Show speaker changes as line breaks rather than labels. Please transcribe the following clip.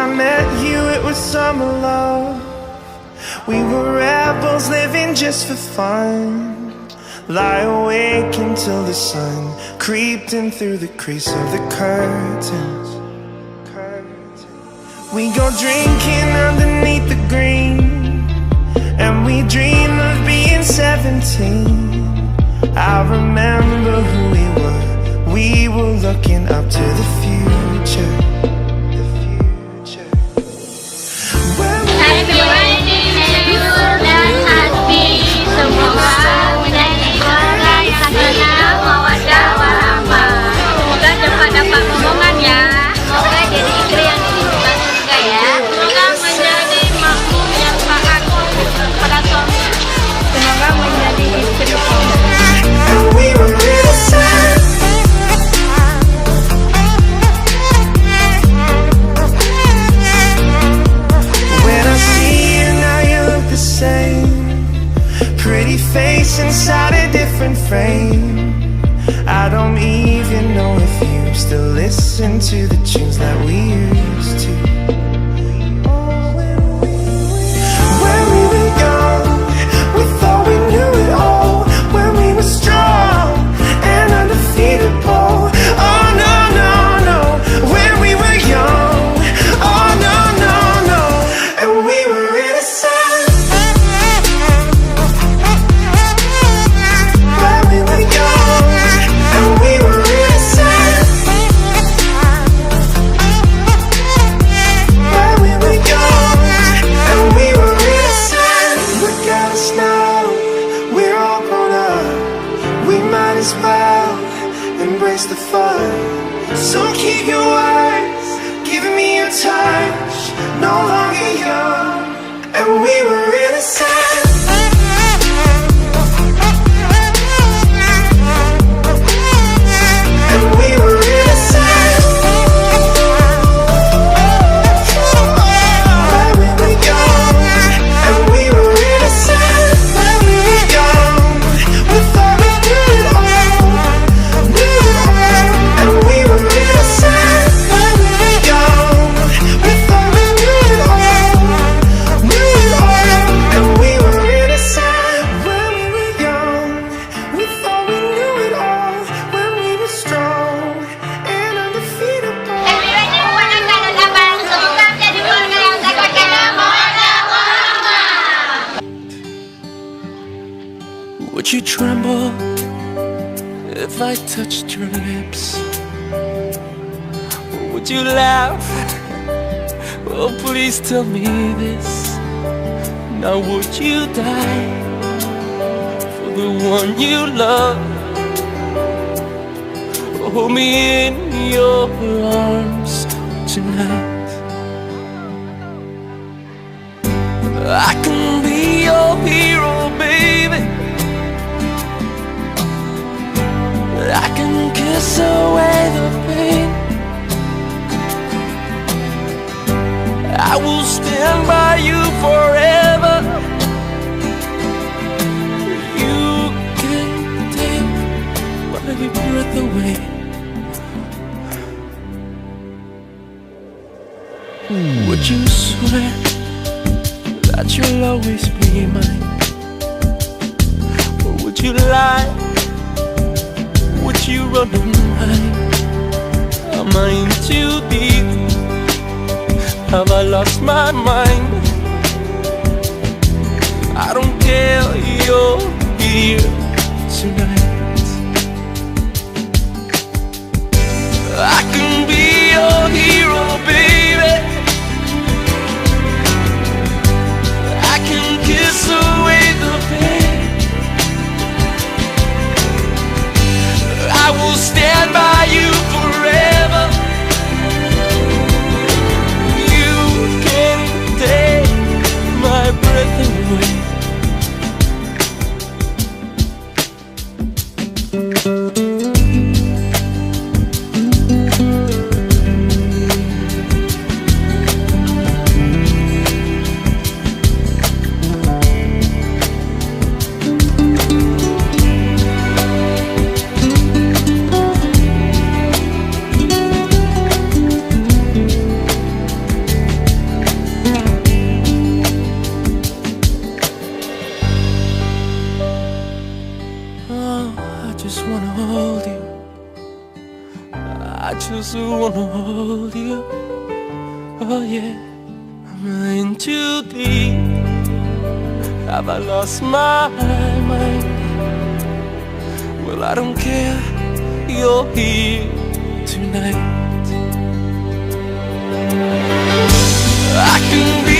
I met you, it was summer love. We were rebels living just for fun. Lie awake until the sun creeped in through the crease of the curtains. We go drinking underneath the green, and we dream of being 17. I remember who we were. We were looking up to the future.
Happy birthday to you dan Hasbi. Semoga menjadi keluarga yang sakinah mawaddah warahmah. Semoga cepat dapat momongan ya. Semoga jadi istri yang dirindukan surga ya. Semoga menjadi makhluk yang taat pada suami. Semoga menjadi istri yang
pretty face inside a different frame. I don't even know if you still listen to the tunes that we used to. When we were young, we thought we knew it all. When we were strong and undefeatable. Oh no, no, no. When we were young. Oh no, no, no. And we were innocent. Embrace the fun. So keep your words, giving me your touch. No longer young, and we were innocent. And we were innocent. When we were young, and we were innocent. When we were young, we thought we knew it all.
Would you tremble if I touched your lips? Or would you laugh? Oh, please tell me this. Now would you die for the one you love? Hold me in your arms tonight. I can be your hero, baby. I can kiss away the pain. I will stand by you forever. You can take my breath away. Would you swear that you'll always be mine? Or would you lie? Would you run and hide? Am I in too deep? Have I lost my mind? I don't care, you're here tonight. I can be your hero, baby. I can kiss away the pain. I will stand by you forever. You can take my breath away. wanna hold you. I just wanna hold you. Oh yeah, I'm in too deep. Have I lost my mind? Well, I don't care, you're here tonight. I can be